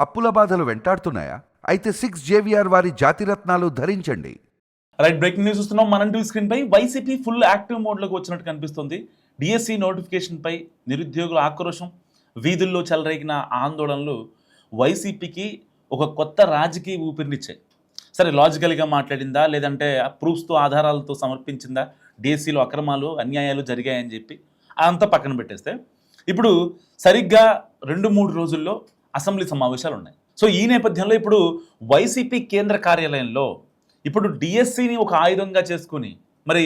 అప్పుల బాధలు వెంటాడుతున్నాయా? అయితే 6 JVR వారి జాతిరత్నాలు ధరించండి. రైట్, బ్రేకింగ్ న్యూస్ చూస్తున్నాం. మనం టీవీ స్క్రీన్ పై వైసీపీ ఫుల్ యాక్టివ్ మోడ్లోకి వచ్చినట్టు కనిపిస్తుంది. డిఎస్సి నోటిఫికేషన్ పై నిరుద్యోగుల ఆక్రోశం, వీధుల్లో చెలరేగిన ఆందోళనలు వైసీపీకి ఒక కొత్త రాజకీయ ఊపిరినిచ్చాయి. సరే, లాజికల్గా మాట్లాడిందా, లేదంటే ప్రూఫ్స్తో ఆధారాలతో సమర్పించిందా, డిఎస్సిలో అక్రమాలు అన్యాయాలు జరిగాయని చెప్పి అంతా పక్కన పెట్టేస్తే, ఇప్పుడు సరిగ్గా 2-3 రోజుల్లో అసెంబ్లీ సమావేశాలు ఉన్నాయి. సో ఈ నేపథ్యంలో ఇప్పుడు వైసీపీ కేంద్ర కార్యాలయంలో ఇప్పుడు డిఎస్సిని ఒక ఆయుధంగా చేసుకుని మరి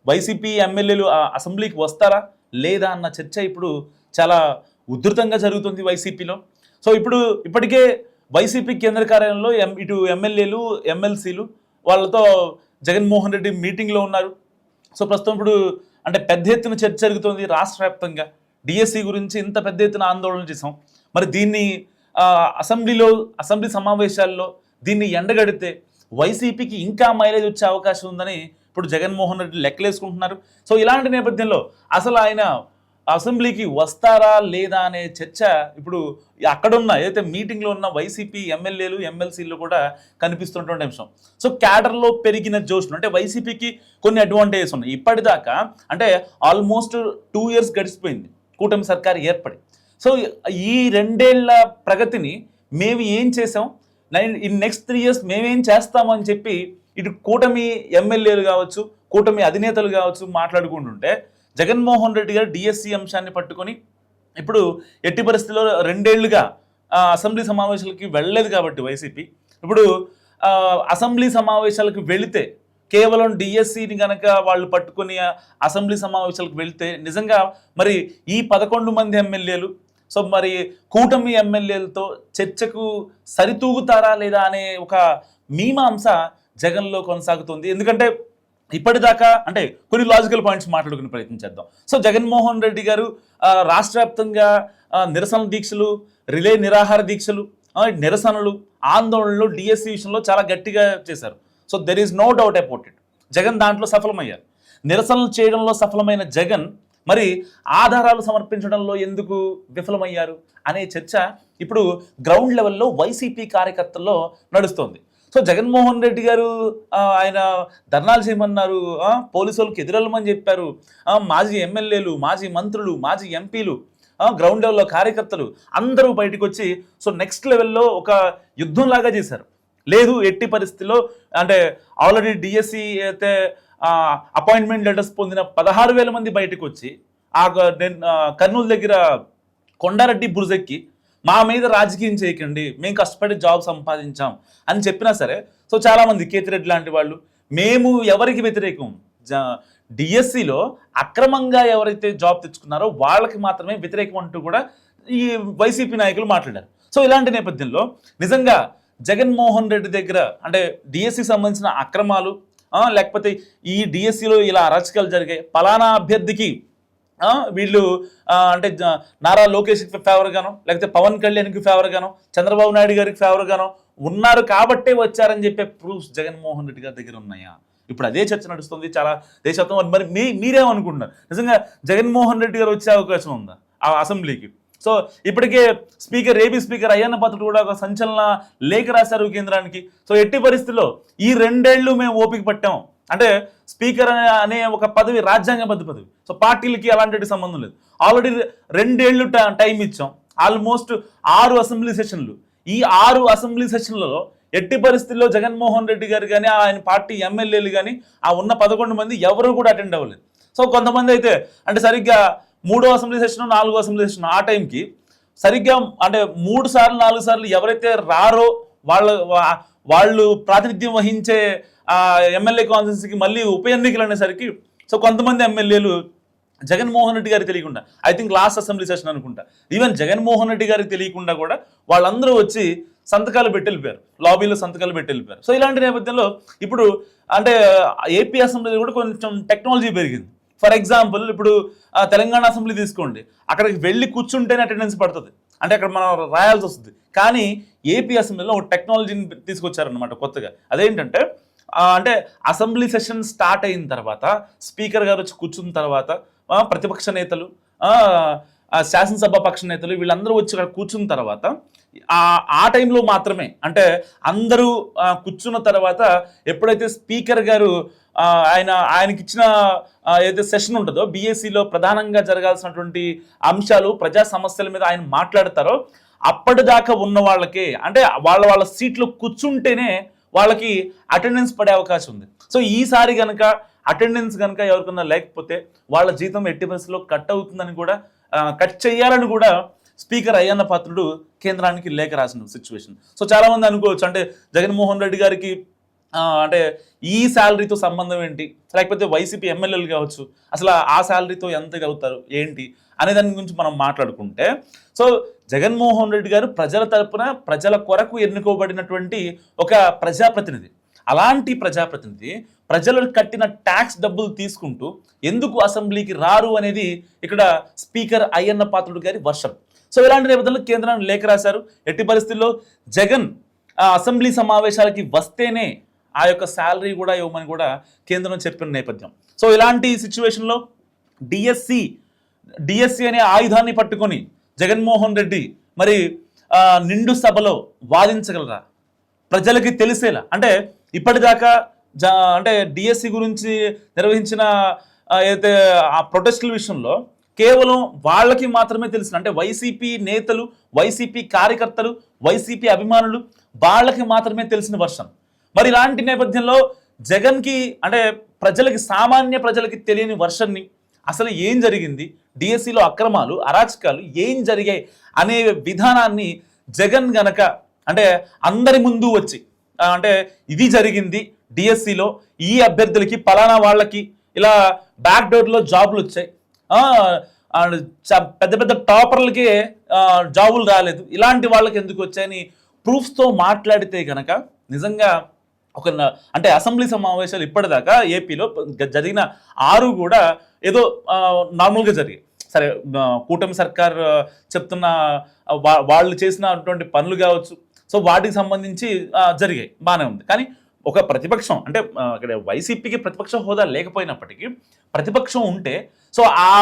వైసీపీ ఎమ్మెల్యేలు అసెంబ్లీకి వస్తారా లేదా అన్న చర్చ ఇప్పుడు చాలా ఉధృతంగా జరుగుతుంది వైసీపీలో. సో ఇప్పటికే వైసీపీ కేంద్ర కార్యాలయంలో ఇటు ఎమ్మెల్యేలు, ఎమ్మెల్సీలు వాళ్ళతో జగన్మోహన్ రెడ్డి మీటింగ్లో ఉన్నారు. సో ప్రస్తుతం ఇప్పుడు అంటే పెద్ద ఎత్తున చర్చ జరుగుతుంది రాష్ట్ర వ్యాప్తంగా. డిఎస్సి గురించి ఇంత పెద్ద ఎత్తున ఆందోళన చేసాం, మరి దీన్ని అసెంబ్లీ సమావేశాల్లో దీన్ని ఎండగడితే వైసీపీకి ఇంకా మైలేజ్ వచ్చే అవకాశం ఉందని ఇప్పుడు జగన్మోహన్ రెడ్డి లెక్కలేసుకుంటున్నారు. సో ఇలాంటి నేపథ్యంలో అసలు ఆయన అసెంబ్లీకి వస్తారా లేదా అనే చర్చ ఇప్పుడు అక్కడున్న ఏదైతే మీటింగ్లో ఉన్న వైసీపీ ఎమ్మెల్యేలు, ఎమ్మెల్సీలు కూడా కనిపిస్తున్నటువంటి అంశం. సో క్యాడర్లో పెరిగిన జోష్ను అంటే వైసీపీకి కొన్ని అడ్వాంటేజెస్ ఉన్నాయి. ఇప్పటిదాకా అంటే ఆల్మోస్ట్ 2 years గడిచిపోయింది కూటమి సర్కారు ఏర్పడి. సో ఈ 2 ఏళ్ల ప్రగతిని మేము ఏం చేసాం, నెక్స్ట్ 3 years మేమేం చేస్తాము అని చెప్పి ఇటు కూటమి ఎమ్మెల్యేలు కావచ్చు, కూటమి అధినేతలు కావచ్చు మాట్లాడుకుంటుంటే, జగన్మోహన్ రెడ్డి గారు డిఎస్సి అంశాన్ని పట్టుకొని ఇప్పుడు ఎట్టి పరిస్థితుల్లో 2 ఏళ్లుగా అసెంబ్లీ సమావేశాలకి వెళ్ళలేదు కాబట్టి వైసీపీ ఇప్పుడు అసెంబ్లీ సమావేశాలకు వెళితే కేవలం డిఎస్సిని కనుక వాళ్ళు పట్టుకొని అసెంబ్లీ సమావేశాలకు వెళితే నిజంగా మరి ఈ 11 మంది ఎమ్మెల్యేలు సో మరి కూటమి ఎమ్మెల్యేలతో చర్చకు సరితూగుతారా లేదా అనే ఒక మీమాంస జగన్లో కొనసాగుతుంది. ఎందుకంటే ఇప్పటిదాకా అంటే కొన్ని లాజికల్ పాయింట్స్ మాట్లాడుకునే ప్రయత్నం చేద్దాం. సో జగన్మోహన్ రెడ్డి గారు రాష్ట్ర వ్యాప్తంగా నిరసన దీక్షలు, రిలే నిరాహార దీక్షలు, నిరసనలు, ఆందోళనలు డిఎస్సి విషయంలో చాలా గట్టిగా చేశారు. So there is no doubt about it. Jagan దాంట్లో సఫలమయ్యారు. నిరసనలు చేయడంలో సఫలమైన జగన్ మరి ఆధారాలు సమర్పించడంలో ఎందుకు విఫలమయ్యారు అనే చర్చ ఇప్పుడు గ్రౌండ్ లెవెల్లో వైసీపీ కార్యకర్తల్లో నడుస్తోంది. సో జగన్మోహన్ రెడ్డి గారు ఆయన ధర్నాలు చేయమన్నారు, పోలీసు వాళ్ళకి ఎదురెళ్ళమని చెప్పారు, మాజీ ఎమ్మెల్యేలు, మాజీ మంత్రులు, మాజీ ఎంపీలు, గ్రౌండ్ లెవెల్లో కార్యకర్తలు అందరూ బయటకు వచ్చి సో నెక్స్ట్ లెవెల్లో ఒక యుద్ధంలాగా చేశారు. లేదు ఎట్టి పరిస్థితిలో అంటే ఆల్రెడీ డిఎస్సి అయితే అపాయింట్మెంట్ లెటర్స్ పొందిన 16,000 మంది బయటకు వచ్చి కర్నూలు దగ్గర కొండారెడ్డి బురుజెక్కి మా మీద రాజకీయం చేయకండి, మేము కష్టపడి జాబ్ సంపాదించాం అని చెప్పినా సరే సో చాలామంది కేతిరెడ్డి లాంటి వాళ్ళు మేము ఎవరికి వ్యతిరేకం, డిఎస్సిలో అక్రమంగా ఎవరైతే జాబ్ తెచ్చుకున్నారో వాళ్ళకి మాత్రమే వ్యతిరేకం అంటూ కూడా ఈ వైసీపీ నాయకులు మాట్లాడారు. సో ఇలాంటి నేపథ్యంలో నిజంగా జగన్మోహన్ రెడ్డి దగ్గర అంటే డిఎస్సికి సంబంధించిన అక్రమాలు లేకపోతే ఈ డిఎస్సిలో ఇలా అరాచకాలు జరిగాయి, పలానా అభ్యర్థికి వీళ్ళు అంటే నారా లోకేష్కి ఫేవర్ గానో లేకపోతే పవన్ కళ్యాణ్కి ఫేవర్ గానో చంద్రబాబు నాయుడు గారికి ఫేవర్ గానో ఉన్నారు కాబట్టే వచ్చారని చెప్పే ప్రూఫ్స్ జగన్మోహన్ రెడ్డి గారి దగ్గర ఉన్నాయా? ఇప్పుడు అదే చర్చ నడుస్తుంది చాలా దేశవ్యాప్తంగా. మరి మీరేమనుకుంటున్నారు, నిజంగా జగన్మోహన్ రెడ్డి గారు వచ్చే అవకాశం ఉందా ఆ అసెంబ్లీకి? సో ఇప్పటికే ఏపీ స్పీకర్ అయ్యన్న పాత్రుడు కూడా ఒక సంచలన లేఖ రాశారు కేంద్రానికి. సో ఎట్టి పరిస్థితుల్లో ఈ 2 ఏళ్ళు మేము ఓపిక పట్టాం అంటే స్పీకర్ అనే ఒక పదవి రాజ్యాంగబద్ధ పదవి. సో పార్టీలకి అలాంటి సంబంధం లేదు. ఆల్రెడీ 2 ఏళ్ళు టైం ఇచ్చాం, ఆల్మోస్ట్ 6 అసెంబ్లీ సెషన్లు. ఈ 6 అసెంబ్లీ సెషన్లలో ఎట్టి పరిస్థితుల్లో జగన్మోహన్ రెడ్డి గారు కానీ ఆయన పార్టీ ఎమ్మెల్యేలు కానీ ఆ ఉన్న 11 మంది ఎవరు కూడా అటెండ్ అవ్వలేదు. సో కొంతమంది అయితే అంటే సరిగ్గా 3వ అసెంబ్లీ సెషన్, 4వ అసెంబ్లీ సెషన్ ఆ టైంకి సరిగ్గా అంటే 3 సార్లు 4 సార్లు ఎవరైతే రారో వాళ్ళు ప్రాతినిధ్యం వహించే ఎమ్మెల్యే కాన్స్టిట్యున్సీకి మళ్ళీ ఉప ఎన్నికలు అనేసరికి సో కొంతమంది ఎమ్మెల్యేలు జగన్మోహన్ రెడ్డి గారికి తెలియకుండా, I think last assembly session అనుకుంటా, ఈవెన్ జగన్మోహన్ రెడ్డి గారికి తెలియకుండా కూడా వాళ్ళందరూ వచ్చి సంతకాలు పెట్టి వెళ్ళిపోయారు, లాబీలో సంతకాలు పెట్టి వెళ్ళిపోయారు. సో ఇలాంటి నేపథ్యంలో ఇప్పుడు అంటే ఏపీ అసెంబ్లీలో కూడా కొంచెం టెక్నాలజీ పెరిగింది. ఫర్ ఎగ్జాంపుల్ ఇప్పుడు తెలంగాణ అసెంబ్లీ తీసుకోండి, అక్కడికి వెళ్ళి కూర్చుంటేనే అటెండెన్స్ పడుతుంది, అంటే అక్కడ మనం రాయాల్సి వస్తుంది. కానీ ఏపీ అసెంబ్లీలో ఒక టెక్నాలజీని తీసుకొచ్చారనమాట కొత్తగా. అదేంటంటే అంటే అసెంబ్లీ సెషన్ స్టార్ట్ అయిన తర్వాత స్పీకర్ గారు వచ్చి కూర్చున్న తర్వాత ప్రతిపక్ష నేతలు, శాసనసభ పక్ష నేతలు వీళ్ళందరూ వచ్చి అక్కడ కూర్చున్న తర్వాత ఆ టైంలో మాత్రమే, అంటే అందరూ కూర్చున్న తర్వాత ఎప్పుడైతే స్పీకర్ గారు ఆయనకి ఇచ్చిన ఏదైతే సెషన్ ఉంటుందో బీఎస్సీలో ప్రధానంగా జరగాల్సినటువంటి అంశాలు ప్రజా సమస్యల మీద ఆయన మాట్లాడతారో అప్పటిదాకా ఉన్న వాళ్ళకి, అంటే వాళ్ళ సీట్లో కూర్చుంటేనే వాళ్ళకి అటెండెన్స్ పడే అవకాశం ఉంది. సో ఈసారి కనుక అటెండెన్స్ కనుక ఎవరికన్నా లేకపోతే వాళ్ళ జీతం ఎట్టి పరిస్థితుల్లో కట్ అవుతుందని కూడా, కట్ చేయాలని కూడా స్పీకర్ అయ్యన్న పాత్రుడు కేంద్రానికి లేఖ రాసిన సిచ్యువేషన్. సో చాలామంది అనుకోవచ్చు, అంటే జగన్మోహన్ రెడ్డి గారికి అంటే ఈ శాలరీతో సంబంధం ఏంటి, లేకపోతే వైసీపీ ఎమ్మెల్యేలు కావచ్చు అసలు ఆ శాలరీతో ఎంత అవుతారు ఏంటి అనే దాని గురించి మనం మాట్లాడుకుంటే, సో జగన్మోహన్ రెడ్డి గారు ప్రజల తరపున ప్రజల కొరకు ఎన్నుకోబడినటువంటి ఒక ప్రజాప్రతినిధి. అలాంటి ప్రజాప్రతినిధి ప్రజలకు కట్టిన ట్యాక్స్ డబ్బులు తీసుకుంటూ ఎందుకు అసెంబ్లీకి రారు అనేది ఇక్కడ స్పీకర్ అయ్యన్న పాత్రుడు గారి వర్షం. సో ఇలాంటి నేపథ్యంలో కేంద్రానికి లేఖ రాశారు. ఎట్టి పరిస్థితుల్లో జగన్ అసెంబ్లీ సమావేశాలకి వస్తేనే ఆ యొక్క శాలరీ కూడా ఇవ్వమని కూడా కేంద్రం చెప్పిన నేపథ్యం. సో ఇలాంటి సిచ్యువేషన్లో డిఎస్సి అనే ఆయుధాన్ని పట్టుకొని జగన్మోహన్ రెడ్డి మరి నిండు సభలో వాదించగలరా, ప్రజలకి తెలిసేలా? అంటే ఇప్పటిదాకా అంటే డిఎస్సి గురించి నిర్వహించిన ఏదైతే ఆ ప్రొటెస్టుల విషయంలో కేవలం వాళ్ళకి మాత్రమే తెలిసిన, అంటే వైసీపీ నేతలు, వైసీపీ కార్యకర్తలు, వైసీపీ అభిమానులు వాళ్ళకి మాత్రమే తెలిసిన వర్షం. మరి ఇలాంటి నేపథ్యంలో జగన్కి, అంటే ప్రజలకి, సామాన్య ప్రజలకి తెలియని వర్షన్ని, అసలు ఏం జరిగింది, డిఎస్సిలో అక్రమాలు అరాచకాలు ఏం జరిగాయి అనే విధానాన్ని జగన్ గనక అంటే అందరి ముందు వచ్చి, అంటే ఇది జరిగింది డిఎస్సిలో, ఈ అభ్యర్థులకి పలానా వాళ్ళకి ఇలా బ్యాక్ డోర్లో జాబులు వచ్చాయి, పెద్ద పెద్ద టాపర్లకే జాబులు రాలేదు, ఇలాంటి వాళ్ళకి ఎందుకు వచ్చాయని ప్రూఫ్స్తో మాట్లాడితే కనుక నిజంగా అంటే అసెంబ్లీ సమావేశాలు ఇప్పటిదాకా ఏపీలో జరిగిన 6 కూడా ఏదో నార్మల్గా జరిగాయి. సరే, కూటమి సర్కార్ చెప్తున్న వాళ్ళు చేసినటువంటి పనులు కావచ్చు, సో వాటికి సంబంధించి జరిగాయి, బాగానే ఉంది. కానీ ఒక ప్రతిపక్షం, అంటే ఇక్కడ వైసీపీకి ప్రతిపక్ష హోదా లేకపోయినప్పటికీ ప్రతిపక్షం ఉంటే సో ఆ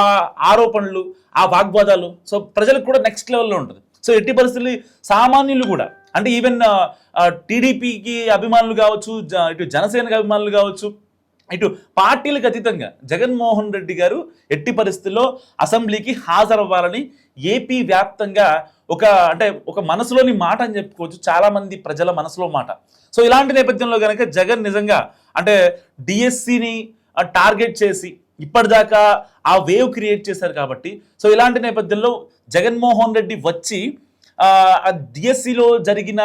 ఆరోపణలు, ఆ వాగ్వాదాలు సో ప్రజలకు కూడా నెక్స్ట్ లెవెల్లో ఉంటుంది. సో ఎట్టి పరిస్థితులు సామాన్యులు కూడా, అంటే ఈవెన్ టీడీపీకి అభిమానులు కావచ్చు, ఇటు జనసేనకి అభిమానులు కావచ్చు, ఇటు పార్టీలకు అతీతంగా జగన్మోహన్ రెడ్డి గారు ఎట్టి పరిస్థితుల్లో అసెంబ్లీకి హాజరవ్వాలని ఏపీ వ్యాప్తంగా ఒక మనసులోని మాట అని చెప్పుకోవచ్చు, చాలామంది ప్రజల మనసులో మాట. సో ఇలాంటి నేపథ్యంలో కనుక జగన్ నిజంగా అంటే డిఎస్సిని టార్గెట్ చేసి ఇప్పటిదాకా ఆ వేవ్ క్రియేట్ చేశారు కాబట్టి, సో ఇలాంటి నేపథ్యంలో జగన్మోహన్ రెడ్డి వచ్చి డిఎస్సిలో జరిగిన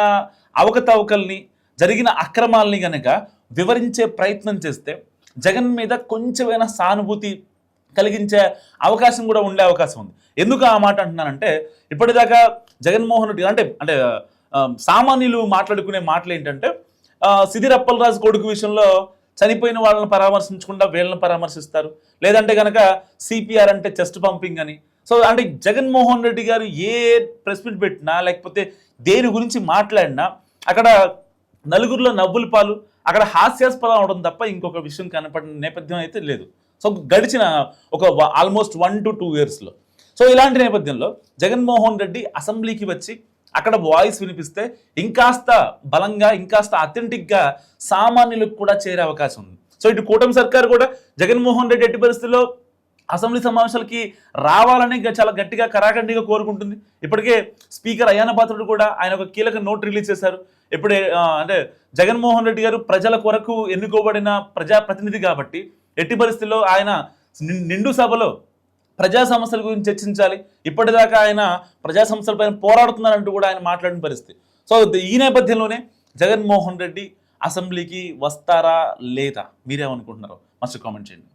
అవకతవకల్ని, జరిగిన అక్రమాలని కనుక వివరించే ప్రయత్నం చేస్తే జగన్ మీద కొంచెమైనా సానుభూతి కలిగించే అవకాశం కూడా ఉండే అవకాశం ఉంది. ఎందుకు ఆ మాట అంటున్నానంటే, ఇప్పటిదాకా జగన్మోహన్ రెడ్డి అంటే సామాన్యులు మాట్లాడుకునే మాటలు ఏంటంటే, సిదిరి అప్పలరాజు కొడుకు విషయంలో చనిపోయిన వాళ్ళని పరామర్శించకుండా వీళ్ళని పరామర్శిస్తారు, లేదంటే కనుక సిపిఆర్ అంటే చెస్ట్ పంపింగ్ అని. సో అంటే జగన్మోహన్ రెడ్డి గారు ఏ ప్రెస్ మీట్ పెట్టినా, లేకపోతే దేని గురించి మాట్లాడినా అక్కడ నలుగురిలో నవ్వుల పాలు, అక్కడ హాస్యాస్పదం అవడం తప్ప ఇంకొక విషయం కనపడిన నేపథ్యం అయితే లేదు. సో గడిచిన ఒక ఆల్మోస్ట్ 1 to 2 yearsలో. సో ఇలాంటి నేపథ్యంలో జగన్మోహన్ రెడ్డి అసెంబ్లీకి వచ్చి అక్కడ వాయిస్ వినిపిస్తే ఇంకాస్త బలంగా, ఇంకాస్త అథెంటిక్గా సామాన్యులకు కూడా చేరే అవకాశం ఉంది. సో ఇటు కూటమి సర్కారు కూడా జగన్మోహన్ రెడ్డి ఎట్టి పరిస్థితుల్లో అసెంబ్లీ సమావేశాలకి రావాలని చాలా గట్టిగా కరాఖండిగా కోరుకుంటుంది. ఇప్పటికే స్పీకర్ అయ్యన్న పాత్రుడు కూడా ఆయన ఒక కీలక నోట్ రిలీజ్ చేశారు. ఇప్పుడే అంటే జగన్మోహన్ రెడ్డి గారు ప్రజల కొరకు ఎన్నుకోబడిన ప్రజాప్రతినిధి కాబట్టి ఎట్టి పరిస్థితుల్లో ఆయన నిండు సభలో ప్రజా సమస్యల గురించి చర్చించాలి. ఇప్పటిదాకా ఆయన ప్రజా సమస్యలపైన పోరాడుతున్నారంటూ కూడా ఆయన మాట్లాడిన పరిస్థితి. సో ఈ నేపథ్యంలోనే జగన్మోహన్ రెడ్డి అసెంబ్లీకి వస్తారా లేదా, మీరేమనుకుంటున్నారో మస్తు కామెంట్ చేయండి.